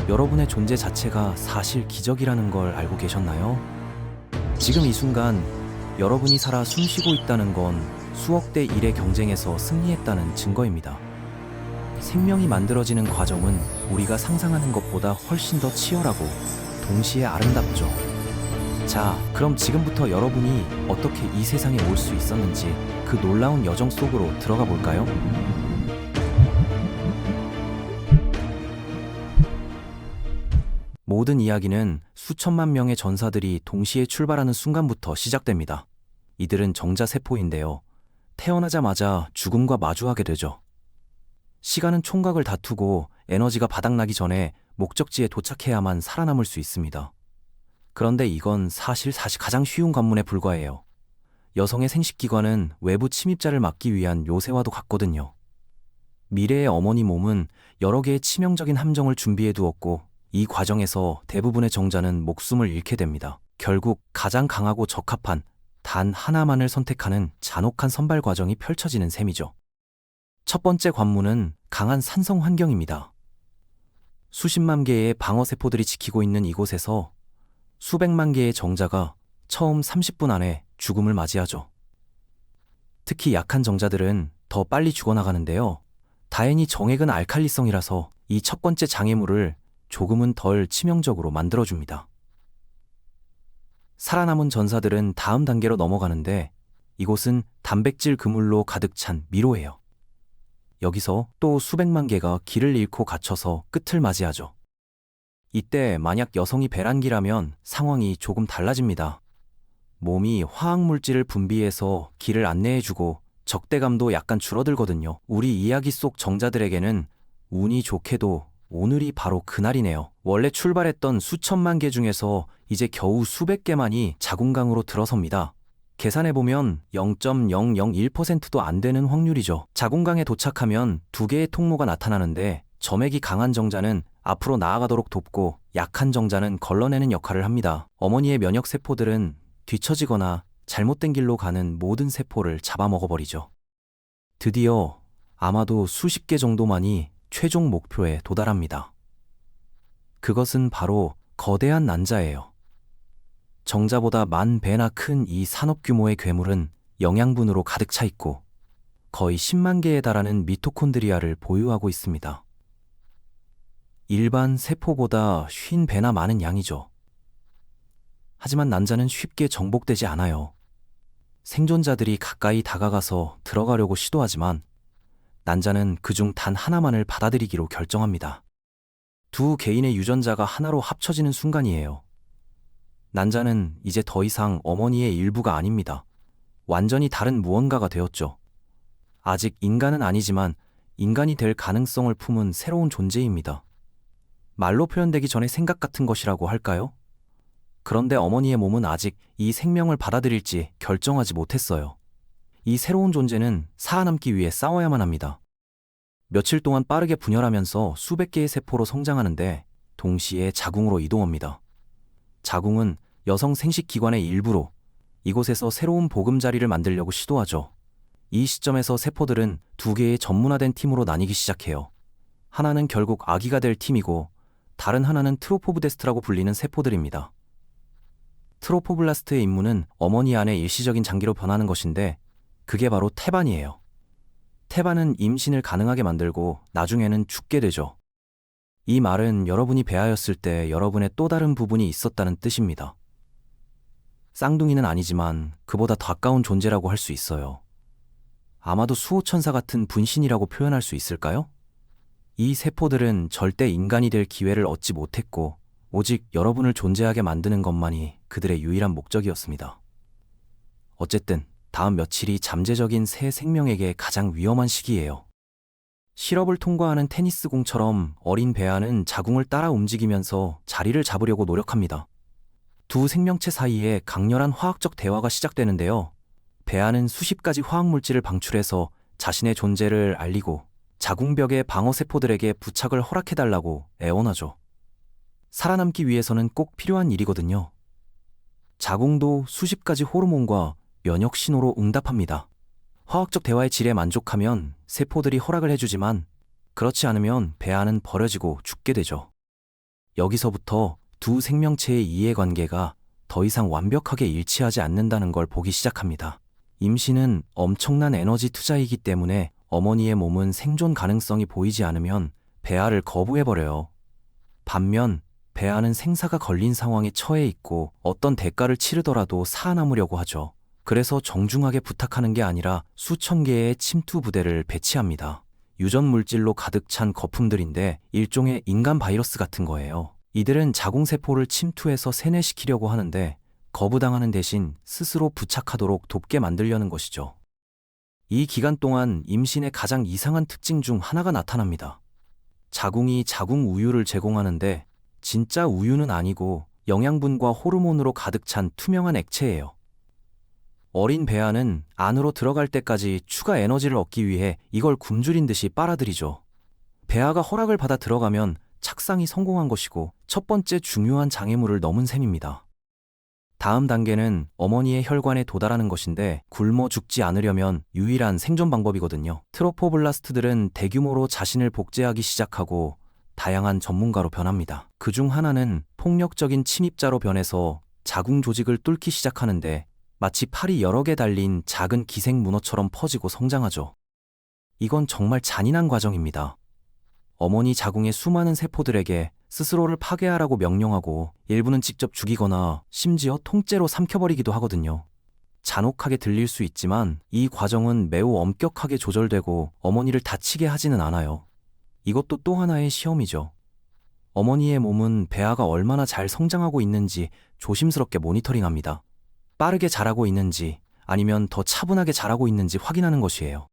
여러분의 존재 자체가 사실 기적이라는 걸 알고 계셨나요? 지금 이 순간 여러분이 살아 숨쉬고 있다는 건 수억 대 1의 경쟁에서 승리했다는 증거입니다. 생명이 만들어지는 과정은 우리가 상상하는 것보다 훨씬 더 치열하고 동시에 아름답죠. 자, 그럼 지금부터 여러분이 어떻게 이 세상에 올 수 있었는지 그 놀라운 여정 속으로 들어가 볼까요? 모든 이야기는 수천만 명의 전사들이 동시에 출발하는 순간부터 시작됩니다. 이들은 정자세포인데요. 태어나자마자 죽음과 마주하게 되죠. 시간은 총각을 다투고 에너지가 바닥나기 전에 목적지에 도착해야만 살아남을 수 있습니다. 그런데 이건 사실 가장 쉬운 관문에 불과해요. 여성의 생식기관은 외부 침입자를 막기 위한 요새와도 같거든요. 미래의 어머니 몸은 여러 개의 치명적인 함정을 준비해 두었고 이 과정에서 대부분의 정자는 목숨을 잃게 됩니다. 결국 가장 강하고 적합한 단 하나만을 선택하는 잔혹한 선발 과정이 펼쳐지는 셈이죠. 첫 번째 관문은 강한 산성 환경입니다. 수십만 개의 방어세포들이 지키고 있는 이곳에서 수백만 개의 정자가 처음 30분 안에 죽음을 맞이하죠. 특히 약한 정자들은 더 빨리 죽어나가는데요. 다행히 정액은 알칼리성이라서 이 첫 번째 장애물을 조금은 덜 치명적으로 만들어줍니다. 살아남은 전사들은 다음 단계로 넘어가는데 이곳은 단백질 그물로 가득 찬 미로예요. 여기서 또 수백만 개가 길을 잃고 갇혀서 끝을 맞이하죠. 이때 만약 여성이 배란기라면 상황이 조금 달라집니다. 몸이 화학물질을 분비해서 길을 안내해주고 적대감도 약간 줄어들거든요. 우리 이야기 속 정자들에게는 운이 좋게도 오늘이 바로 그날이네요. 원래 출발했던 수천만 개 중에서 이제 겨우 수백 개만이 자궁강으로 들어섭니다. 계산해보면 0.001%도 안 되는 확률이죠. 자궁강에 도착하면 두 개의 통로가 나타나는데 점액이 강한 정자는 앞으로 나아가도록 돕고 약한 정자는 걸러내는 역할을 합니다. 어머니의 면역세포들은 뒤처지거나 잘못된 길로 가는 모든 세포를 잡아먹어버리죠. 드디어 아마도 수십 개 정도만이 최종 목표에 도달합니다. 그것은 바로 거대한 난자예요. 정자보다 10,000배나 큰 이 산업 규모의 괴물은 영양분으로 가득 차 있고 거의 10만 개에 달하는 미토콘드리아를 보유하고 있습니다. 일반 세포보다 50배나 많은 양이죠. 하지만 난자는 쉽게 정복되지 않아요. 생존자들이 가까이 다가가서 들어가려고 시도하지만 난자는 그중 단 하나만을 받아들이기로 결정합니다. 두 개인의 유전자가 하나로 합쳐지는 순간이에요. 난자는 이제 더 이상 어머니의 일부가 아닙니다. 완전히 다른 무언가가 되었죠. 아직 인간은 아니지만 인간이 될 가능성을 품은 새로운 존재입니다. 말로 표현되기 전에 생각 같은 것이라고 할까요? 그런데 어머니의 몸은 아직 이 생명을 받아들일지 결정하지 못했어요. 이 새로운 존재는 살아남기 위해 싸워야만 합니다. 며칠 동안 빠르게 분열하면서 수백 개의 세포로 성장하는데 동시에 자궁으로 이동합니다. 자궁은 여성 생식기관의 일부로 이곳에서 새로운 보금자리를 만들려고 시도하죠. 이 시점에서 세포들은 두 개의 전문화된 팀으로 나뉘기 시작해요. 하나는 결국 아기가 될 팀이고 다른 하나는 트로포브데스트라고 불리는 세포들입니다. 트로포블라스트의 임무는 어머니 안에 일시적인 장기로 변하는 것인데 그게 바로 태반이에요. 태반은 임신을 가능하게 만들고 나중에는 죽게 되죠. 이 말은 여러분이 배아였을 때 여러분의 또 다른 부분이 있었다는 뜻입니다. 쌍둥이는 아니지만 그보다 더 가까운 존재라고 할 수 있어요. 아마도 수호천사 같은 분신이라고 표현할 수 있을까요? 이 세포들은 절대 인간이 될 기회를 얻지 못했고 오직 여러분을 존재하게 만드는 것만이 그들의 유일한 목적이었습니다. 어쨌든 다음 며칠이 잠재적인 새 생명에게 가장 위험한 시기예요. 실업을 통과하는 테니스공처럼 어린 배아는 자궁을 따라 움직이면서 자리를 잡으려고 노력합니다. 두 생명체 사이에 강렬한 화학적 대화가 시작되는데요. 배아는 수십 가지 화학물질을 방출해서 자신의 존재를 알리고 자궁벽의 방어세포들에게 부착을 허락해달라고 애원하죠. 살아남기 위해서는 꼭 필요한 일이거든요. 자궁도 수십 가지 호르몬과 면역 신호로 응답합니다. 화학적 대화의 질에 만족하면 세포들이 허락을 해주지만 그렇지 않으면 배아는 버려지고 죽게 되죠. 여기서부터 두 생명체의 이해관계가 더 이상 완벽하게 일치하지 않는다는 걸 보기 시작합니다. 임신은 엄청난 에너지 투자이기 때문에 어머니의 몸은 생존 가능성이 보이지 않으면 배아를 거부해버려요. 반면 배아는 생사가 걸린 상황에 처해 있고 어떤 대가를 치르더라도 살아남으려고 하죠. 그래서 정중하게 부탁하는 게 아니라 수천 개의 침투 부대를 배치합니다. 유전 물질로 가득 찬 거품들인데 일종의 인간 바이러스 같은 거예요. 이들은 자궁세포를 침투해서 세뇌시키려고 하는데 거부당하는 대신 스스로 부착하도록 돕게 만들려는 것이죠. 이 기간 동안 임신의 가장 이상한 특징 중 하나가 나타납니다. 자궁이 자궁 우유를 제공하는데 진짜 우유는 아니고 영양분과 호르몬으로 가득 찬 투명한 액체예요. 어린 배아는 안으로 들어갈 때까지 추가 에너지를 얻기 위해 이걸 굶주린 듯이 빨아들이죠. 배아가 허락을 받아 들어가면 착상이 성공한 것이고 첫 번째 중요한 장애물을 넘은 셈입니다. 다음 단계는 어머니의 혈관에 도달하는 것인데 굶어 죽지 않으려면 유일한 생존 방법이거든요. 트로포블라스트들은 대규모로 자신을 복제하기 시작하고 다양한 전문가로 변합니다. 그중 하나는 폭력적인 침입자로 변해서 자궁 조직을 뚫기 시작하는데 마치 팔이 여러 개 달린 작은 기생 문어처럼 퍼지고 성장하죠. 이건 정말 잔인한 과정입니다. 어머니 자궁의 수많은 세포들에게 스스로를 파괴하라고 명령하고 일부는 직접 죽이거나 심지어 통째로 삼켜버리기도 하거든요. 잔혹하게 들릴 수 있지만 이 과정은 매우 엄격하게 조절되고 어머니를 다치게 하지는 않아요. 이것도 또 하나의 시험이죠. 어머니의 몸은 배아가 얼마나 잘 성장하고 있는지 조심스럽게 모니터링합니다. 빠르게 자라고 있는지 아니면 더 차분하게 자라고 있는지 확인하는 것이에요.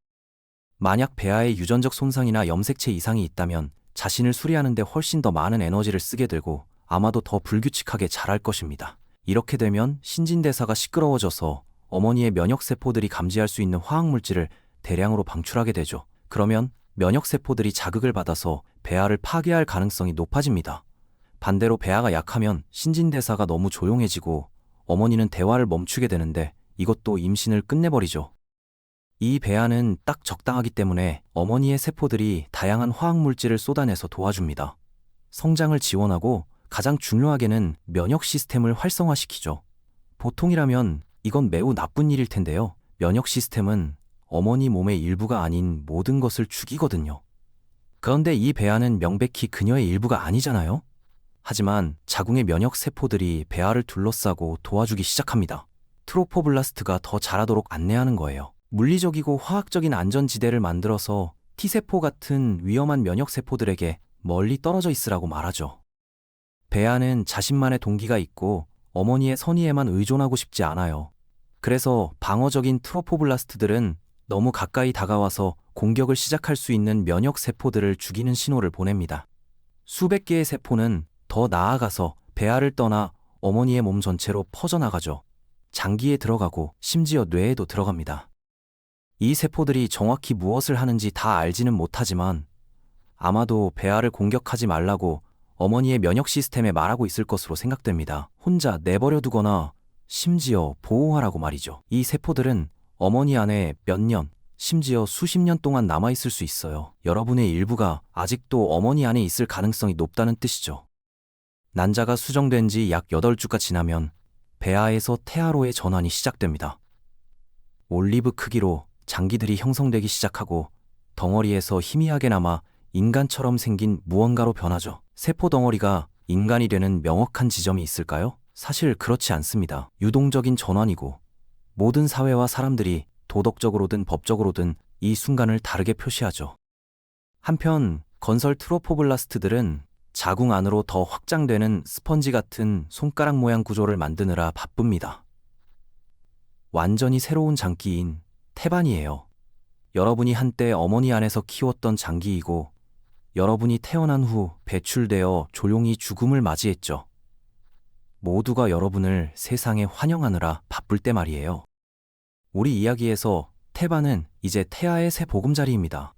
만약 배아에 유전적 손상이나 염색체 이상이 있다면 자신을 수리하는 데 훨씬 더 많은 에너지를 쓰게 되고 아마도 더 불규칙하게 자랄 것입니다. 이렇게 되면 신진대사가 시끄러워져서 어머니의 면역세포들이 감지할 수 있는 화학물질을 대량으로 방출하게 되죠. 그러면 면역세포들이 자극을 받아서 배아를 파괴할 가능성이 높아집니다. 반대로 배아가 약하면 신진대사가 너무 조용해지고 어머니는 대화를 멈추게 되는데 이것도 임신을 끝내버리죠. 이 배아는 딱 적당하기 때문에 어머니의 세포들이 다양한 화학물질을 쏟아내서 도와줍니다. 성장을 지원하고 가장 중요하게는 면역 시스템을 활성화시키죠. 보통이라면 이건 매우 나쁜 일일 텐데요. 면역 시스템은 어머니 몸의 일부가 아닌 모든 것을 죽이거든요. 그런데 이 배아는 명백히 그녀의 일부가 아니잖아요? 하지만 자궁의 면역 세포들이 배아를 둘러싸고 도와주기 시작합니다. 트로포블라스트가 더 자라도록 안내하는 거예요. 물리적이고 화학적인 안전지대를 만들어서 T세포 같은 위험한 면역세포들에게 멀리 떨어져 있으라고 말하죠. 배아는 자신만의 동기가 있고 어머니의 선의에만 의존하고 싶지 않아요. 그래서 방어적인 트로포블라스트들은 너무 가까이 다가와서 공격을 시작할 수 있는 면역세포들을 죽이는 신호를 보냅니다. 수백 개의 세포는 더 나아가서 배아를 떠나 어머니의 몸 전체로 퍼져나가죠. 장기에 들어가고 심지어 뇌에도 들어갑니다. 이 세포들이 정확히 무엇을 하는지 다 알지는 못하지만 아마도 배아를 공격하지 말라고 어머니의 면역 시스템에 말하고 있을 것으로 생각됩니다. 혼자 내버려 두거나 심지어 보호하라고 말이죠. 이 세포들은 어머니 안에 몇 년, 심지어 수십 년 동안 남아있을 수 있어요. 여러분의 일부가 아직도 어머니 안에 있을 가능성이 높다는 뜻이죠. 난자가 수정된 지 약 8주가 지나면 배아에서 태아로의 전환이 시작됩니다. 올리브 크기로 장기들이 형성되기 시작하고 덩어리에서 희미하게 남아 인간처럼 생긴 무언가로 변하죠. 세포 덩어리가 인간이 되는 명확한 지점이 있을까요? 사실 그렇지 않습니다. 유동적인 전환이고 모든 사회와 사람들이 도덕적으로든 법적으로든 이 순간을 다르게 표시하죠. 한편 건설 트로포블라스트들은 자궁 안으로 더 확장되는 스펀지 같은 손가락 모양 구조를 만드느라 바쁩니다. 완전히 새로운 장기인 태반이에요. 여러분이 한때 어머니 안에서 키웠던 장기이고 여러분이 태어난 후 배출되어 조용히 죽음을 맞이했죠. 모두가 여러분을 세상에 환영하느라 바쁠 때 말이에요. 우리 이야기에서 태반은 이제 태아의 새 보금자리입니다.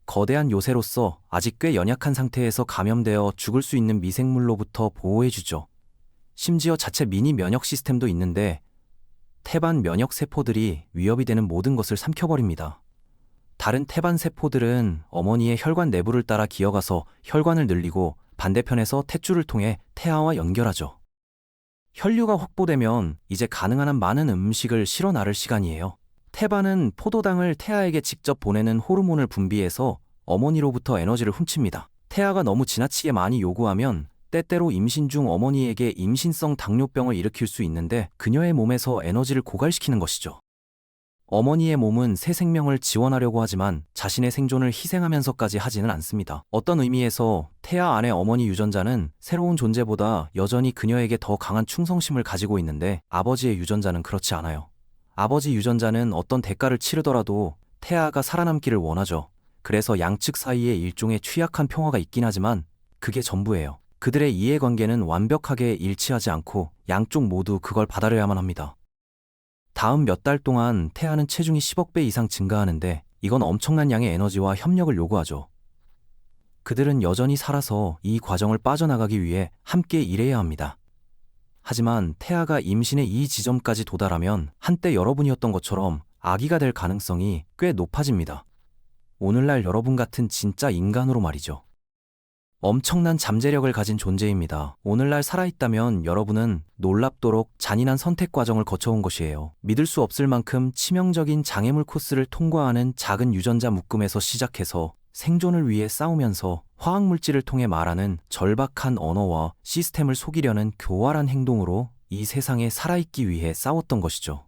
거대한 요새로서 아직 꽤 연약한 상태에서 감염되어 죽을 수 있는 미생물로부터 보호해주죠. 심지어 자체 미니 면역 시스템도 있는데 태반 면역 세포들이 위협이 되는 모든 것을 삼켜버립니다. 다른 태반 세포들은 어머니의 혈관 내부를 따라 기어가서 혈관을 늘리고 반대편에서 탯줄을 통해 태아와 연결하죠. 혈류가 확보되면 이제 가능한 한 많은 음식을 실어 나를 시간이에요. 태반은 포도당을 태아에게 직접 보내는 호르몬을 분비해서 어머니로부터 에너지를 훔칩니다. 태아가 너무 지나치게 많이 요구하면 때때로 임신 중 어머니에게 임신성 당뇨병을 일으킬 수 있는데 그녀의 몸에서 에너지를 고갈시키는 것이죠. 어머니의 몸은 새 생명을 지원하려고 하지만 자신의 생존을 희생하면서까지 하지는 않습니다. 어떤 의미에서 태아 안의 어머니 유전자는 새로운 존재보다 여전히 그녀에게 더 강한 충성심을 가지고 있는데 아버지의 유전자는 그렇지 않아요. 아버지 유전자는 어떤 대가를 치르더라도 태아가 살아남기를 원하죠. 그래서 양측 사이에 일종의 취약한 평화가 있긴 하지만 그게 전부예요. 그들의 이해관계는 완벽하게 일치하지 않고 양쪽 모두 그걸 받아들여야만 합니다. 다음 몇 달 동안 태아는 체중이 10억 배 이상 증가하는데 이건 엄청난 양의 에너지와 협력을 요구하죠. 그들은 여전히 살아서 이 과정을 빠져나가기 위해 함께 일해야 합니다. 하지만 태아가 임신의 이 지점까지 도달하면 한때 여러분이었던 것처럼 아기가 될 가능성이 꽤 높아집니다. 오늘날 여러분 같은 진짜 인간으로 말이죠. 엄청난 잠재력을 가진 존재입니다. 오늘날 살아있다면 여러분은 놀랍도록 잔인한 선택 과정을 거쳐온 것이에요. 믿을 수 없을 만큼 치명적인 장애물 코스를 통과하는 작은 유전자 묶음에서 시작해서 생존을 위해 싸우면서 화학물질을 통해 말하는 절박한 언어와 시스템을 속이려는 교활한 행동으로 이 세상에 살아있기 위해 싸웠던 것이죠.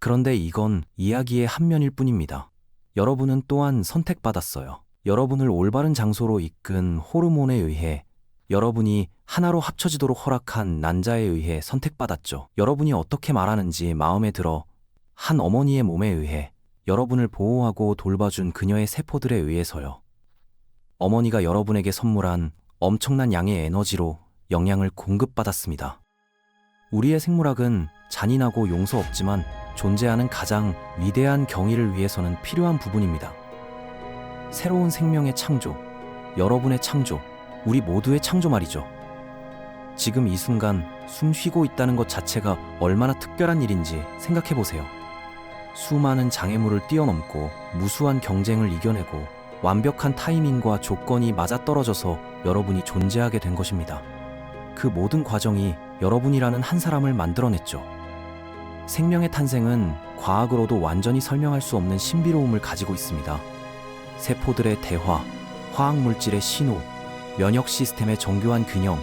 그런데 이건 이야기의 한 면일 뿐입니다. 여러분은 또한 선택받았어요. 여러분을 올바른 장소로 이끈 호르몬에 의해, 여러분이 하나로 합쳐지도록 허락한 난자에 의해 선택받았죠. 여러분이 어떻게 말하는지 마음에 들어 한 어머니의 몸에 의해, 여러분을 보호하고 돌봐준 그녀의 세포들에 의해서요. 어머니가 여러분에게 선물한 엄청난 양의 에너지로 영양을 공급받았습니다. 우리의 생물학은 잔인하고 용서 없지만 존재하는 가장 위대한 경의를 위해서는 필요한 부분입니다. 새로운 생명의 창조, 여러분의 창조, 우리 모두의 창조 말이죠. 지금 이 순간 숨 쉬고 있다는 것 자체가 얼마나 특별한 일인지 생각해 보세요. 수많은 장애물을 뛰어넘고 무수한 경쟁을 이겨내고 완벽한 타이밍과 조건이 맞아떨어져서 여러분이 존재하게 된 것입니다. 그 모든 과정이 여러분이라는 한 사람을 만들어냈죠. 생명의 탄생은 과학으로도 완전히 설명할 수 없는 신비로움을 가지고 있습니다. 세포들의 대화, 화학물질의 신호, 면역 시스템의 정교한 균형,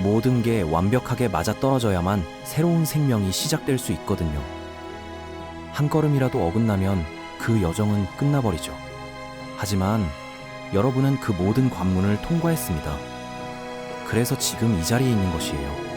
모든 게 완벽하게 맞아떨어져야만 새로운 생명이 시작될 수 있거든요. 한 걸음이라도 어긋나면 그 여정은 끝나버리죠. 하지만 여러분은 그 모든 관문을 통과했습니다. 그래서 지금 이 자리에 있는 것이에요.